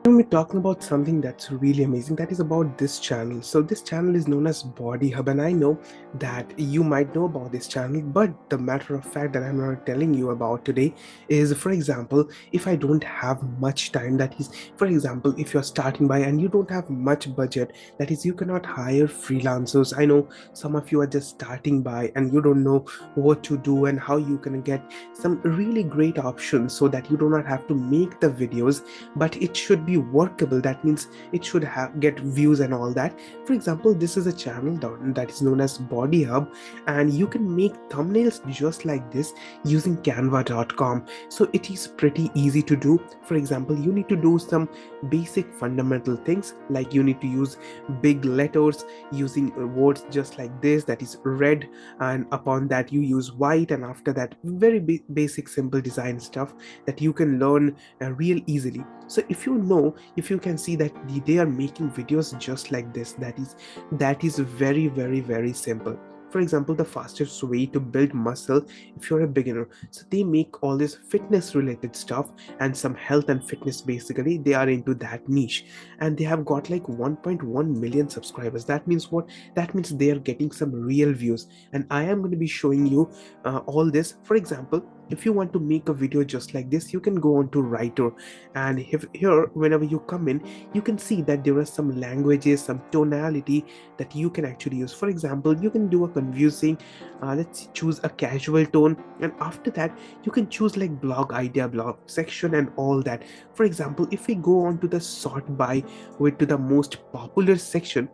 We're talking about something that's really amazing, that is about this channel. So this channel is known as Body Hub, and I know that you might know about this channel, but the matter of fact that I'm not telling you about today is, for example, if I don't have much time, that is, for example, if you're starting by and you don't have much budget, that is, you cannot hire freelancers. I know some of you are just starting by and you don't know what to do and how you can get some really great options so that you do not have to make the videos, but it should be workable. That means it should have get views and all that. For example, this is a channel that is known as Body Hub, and you can make thumbnails just like this using canva.com. So it is pretty easy to do. For example, you need to do some basic fundamental things, like you need to use big letters using words just like this, that is red, and upon that you use white, and after that very basic simple design stuff that you can learn real easily. So if you can see that they are making videos just like this, that is very simple. For example, the fastest way to build muscle if you're a beginner, so they make all this fitness related stuff and some health and fitness. Basically they are into that niche, and they have got like 1.1 million subscribers. That means what? That means they are getting some real views, and I am going to be showing you all this. For example, if you want to make a video just like this, you can go on to writer, and here whenever you come in, you can see that there are some languages, some tonality that you can actually use. For example, you can do a confusing, let's choose a casual tone, and after that you can choose like blog idea, blog section, and all that. For example, if we go on to the sort by with to the most popular section,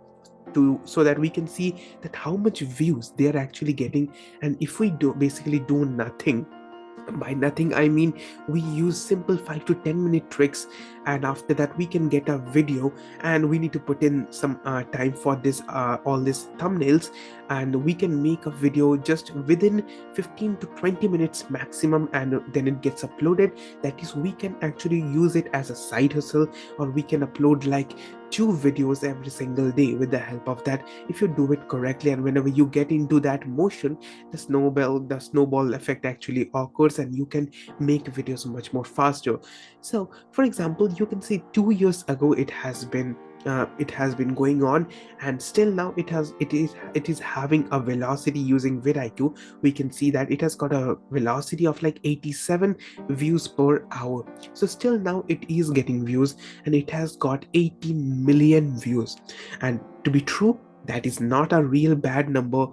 to so that we can see that how much views they are actually getting. And if we do basically do nothing, by nothing I mean we use simple 5 to 10 minute tricks, and after that we can get a video, and we need to put in some time for this all these thumbnails, and we can make a video just within 15 to 20 minutes maximum, and then it gets uploaded. That is, we can actually use it as a side hustle, or we can upload like 2 videos every single day with the help of that, if you do it correctly. And whenever you get into that motion, the snowball effect actually occurs, and you can make videos much more faster. So for example, you can see 2 years ago it has been going on, and still now it is having a velocity using vidIQ. We can see that it has got a velocity of like 87 views per hour. So still now it is getting views, and it has got 80 million views. And to be true, that is not a real bad number,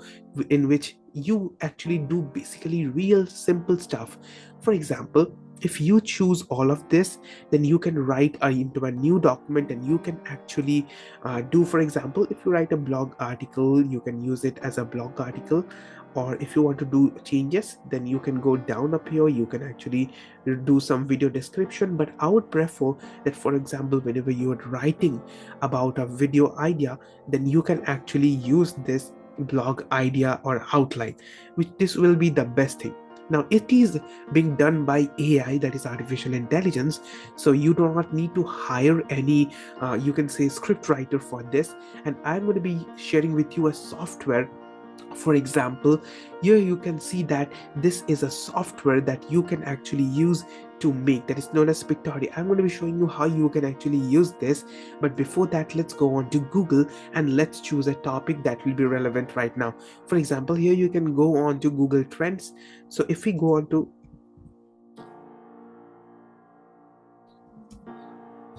in which you actually do basically real simple stuff. For example, if you choose all of this, then you can write into a new document, and you can actually do, for example, if you write a blog article, you can use it as a blog article. Or if you want to do changes, then you can go down up here, you can actually do some video description. But I would prefer that, for example, whenever you are writing about a video idea, then you can actually use this blog idea or outline, which this will be the best thing. Now it is being done by AI, that is artificial intelligence, so you do not need to hire any you can say script writer for this. And I'm going to be sharing with you a software. For example, here you can see that this is a software that you can actually use to make, that is known as Pictory. I'm going to be showing you how you can actually use this. But before that, let's go on to Google and let's choose a topic that will be relevant right now. For example, here you can go on to Google Trends. So if we go on to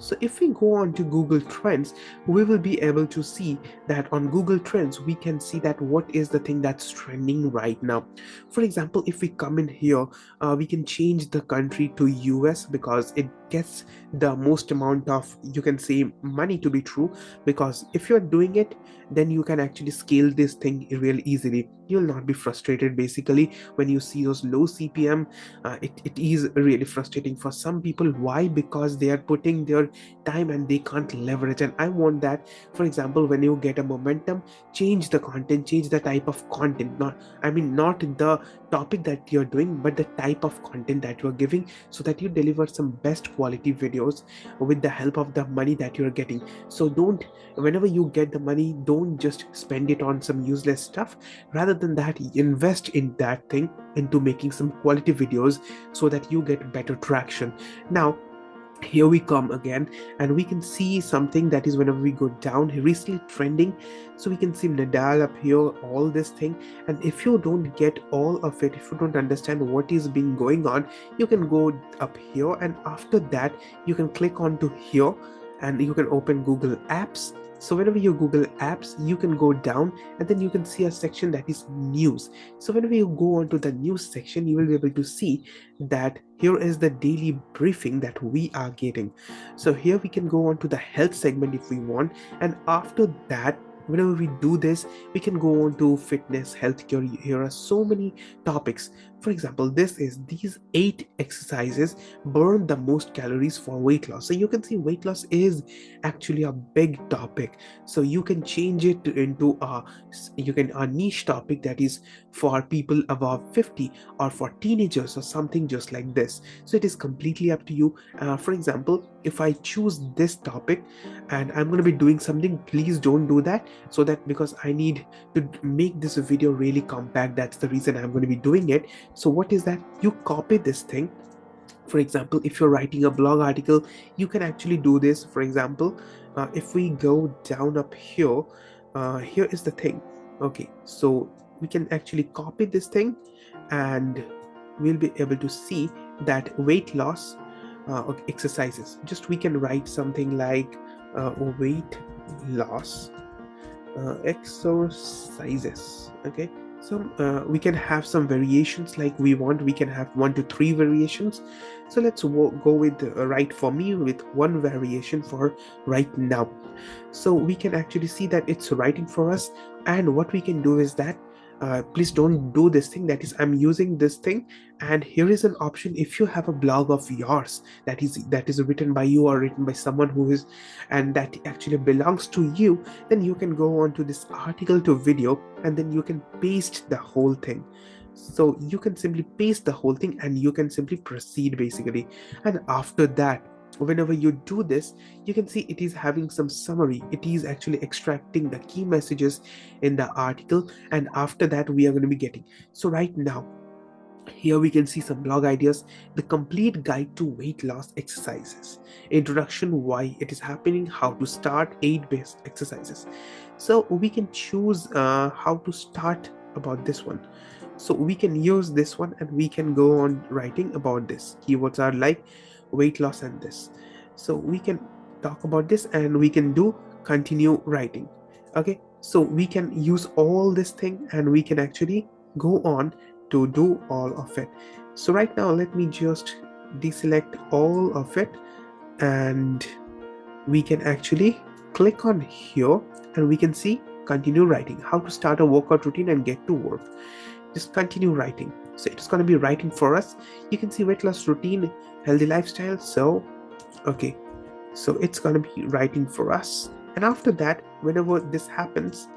So if we go on to Google Trends, we will be able to see that on Google Trends, we can see that what is the thing that's trending right now. For example, if we come in here, we can change the country to US, because it gets the most amount of, you can say, money, to be true. Because if you're doing it, then you can actually scale this thing real easily. You'll not be frustrated basically when you see those low CPM. It is really frustrating for some people. Why? Because they are putting their time and they can't leverage. And I want that. For example, when you get a momentum, change the content, change the type of content. Not the topic that you're doing, but the type of content that you're giving, so that you deliver some best quality videos with the help of the money that you're getting. So don't, whenever you get the money, don't just spend it on some useless stuff. Rather than that, invest in that thing, into making some quality videos, so that you get better traction. Now here we come again, and we can see something that is whenever we go down recently trending. So we can see Nadal up here, all this thing. And if you don't get all of it, if you don't understand what is being going on, you can go up here, and after that you can click on to here, and you can open Google Apps. So whenever you Google Apps, you can go down, and then you can see a section that is news. So whenever you go onto the news section, you will be able to see that here is the daily briefing that we are getting. So here we can go on to the health segment if we want, and after that, whenever we do this, we can go on to fitness, healthcare. Here are so many topics. For example, this is these 8 exercises burn the most calories for weight loss. So you can see weight loss is actually a big topic. So you can change it into a niche topic that is for people above 50, or for teenagers, or something just like this. So it is completely up to you. For example, if I choose this topic and I'm going to be doing something, please don't do that, so that because I need to make this video really compact, that's the reason I'm going to be doing it. So what is that? You copy this thing. For example, if you're writing a blog article, you can actually do this. For example, if we go down up here, here is the thing. Okay, so we can actually copy this thing, and we'll be able to see that weight loss exercises. Just we can write something like weight loss exercises. Okay, so we can have some variations like we want. We can have 1 to 3 variations. So let's go with right for me with 1 variation for right now. So we can actually see that it's writing for us. And what we can do is that please don't do this thing, that is I'm using this thing, and here is an option. If you have a blog of yours that is written by you, or written by someone who is, and that actually belongs to you, then you can go on to this article to video, and then you can paste the whole thing. So you can simply paste the whole thing, and you can simply proceed basically. And after that, whenever you do this, you can see it is having some summary. It is actually extracting the key messages in the article, and after that we are going to be getting. So right now, here we can see some blog ideas: the complete guide to weight loss exercises, introduction, why it is happening, how to start, 8 best exercises. So we can choose how to start about this one. So we can use this one, and we can go on writing about this. Keywords are like weight loss and this. So we can talk about this, and we can do continue writing. Okay, so we can use all this thing, and we can actually go on to do all of it. So right now, let me just deselect all of it, and we can actually click on here, and we can see continue writing, how to start a workout routine and get to work. Just continue writing. So it's going to be writing for us. You can see weight loss routine, healthy lifestyle. So okay, so it's going to be writing for us. And after that, whenever this happens,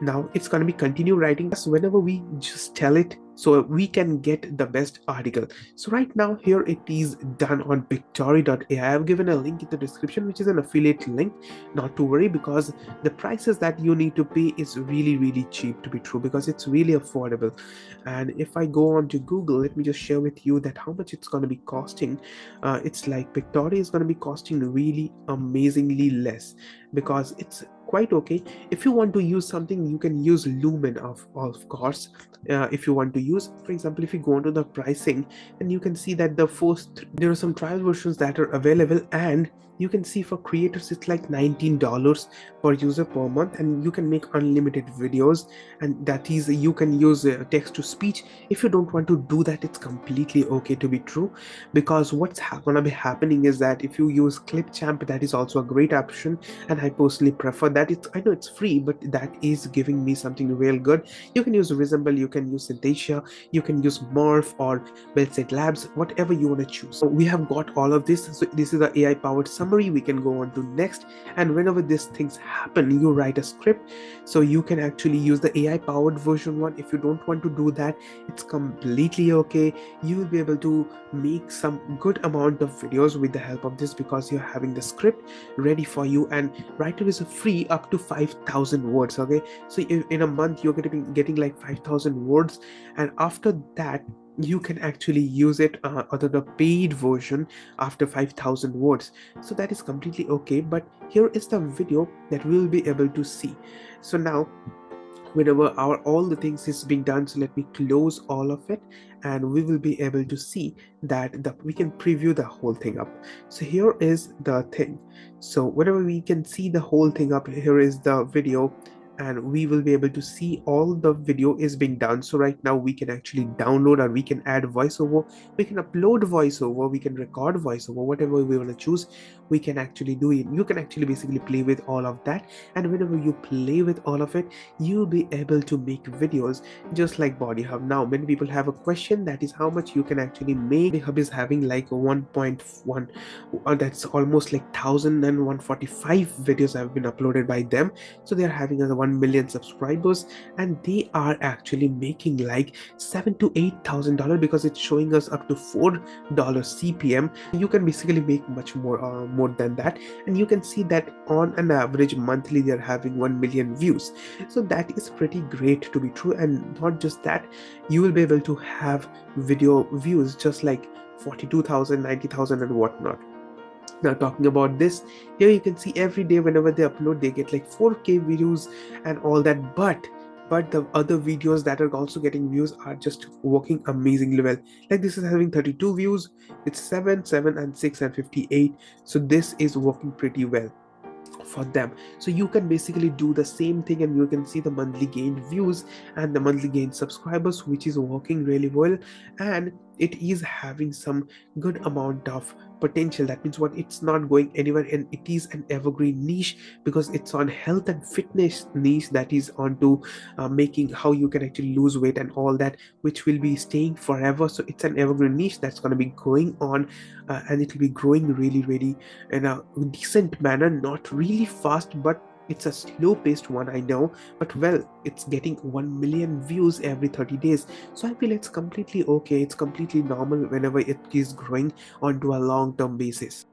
now it's going to be continue writing us whenever we just tell it, so we can get the best article. So right now, here it is done on pictory.ai. I have given a link in the description, which is an affiliate link. Not to worry, because the prices that you need to pay is really cheap, to be true, because it's really affordable. And if I go on to Google, let me just share with you that how much it's going to be costing. It's like Pictory is going to be costing really amazingly less, because it's quite okay. If you want to use something, you can use Lumen of course. If you want to use, for example, if you go into the pricing, and you can see that there are some trial versions that are available, and you can see for creators it's like $19 per user per month, and you can make unlimited videos, and that is you can use text to speech. If you don't want to do that, it's completely okay, to be true, because what's gonna be happening is that if you use Clipchamp, that is also a great option, and I personally prefer that. I know it's free, but that is giving me something real good. You can use Resemble, you can use Synthesia, you can use Morph or Bellset Labs, whatever you want to choose. So we have got all of this. So this is the AI powered summary. We can go on to next, and whenever these things happen, you write a script. So you can actually use the AI powered version 1. If you don't want to do that, it's completely okay. You will be able to make some good amount of videos with the help of this, because you're having the script ready for you, and writer is free up to 5,000 words. Okay, so in a month you're going to be getting like 5,000 words, and after that you can actually use it under the paid version after 5,000 words. So that is completely okay, but here is the video that we will be able to see. So now whenever our all the things is being done, so let me close all of it, and we will be able to see that we can preview the whole thing up. So here is the thing. So whenever we can see the whole thing up, here is the video, and we will be able to see all the video is being done. So right now we can actually download, or we can add voiceover, we can upload voiceover, we can record voiceover, whatever we want to choose, we can actually do it. You can actually basically play with all of that, and whenever you play with all of it, you'll be able to make videos just like Body Hub. Now many people have a question, that is how much you can actually make. Body Hub is having like 1.1, that's almost like 1145 videos have been uploaded by them. So they are having a 1 million subscribers, and they are actually making like $7,000 to $8,000, because it's showing us up to $4 CPM. You can basically make much more than that, and you can see that on an average monthly they are having 1 million views. So that is pretty great to be true. And not just that, you will be able to have video views just like 42,000, 90,000, and whatnot. Now talking about this, here you can see every day whenever they upload, they get like 4K views and all that, but the other videos that are also getting views are just working amazingly well. Like this is having 32 views, it's 7, 7, and 6, and 58. So this is working pretty well for them. So you can basically do the same thing, and you can see the monthly gained views and the monthly gained subscribers, which is working really well, and it is having some good amount of potential. That means what, it's not going anywhere, and it is an evergreen niche, because it's on health and fitness niche, that is onto making how you can actually lose weight and all that, which will be staying forever. So it's an evergreen niche that's going to be going on, and it will be growing really really in a decent manner, not really fast, but it's a slow paced one, I know, but well, it's getting 1 million views every 30 days. So I feel it's completely okay, it's completely normal whenever it is growing onto a long term basis.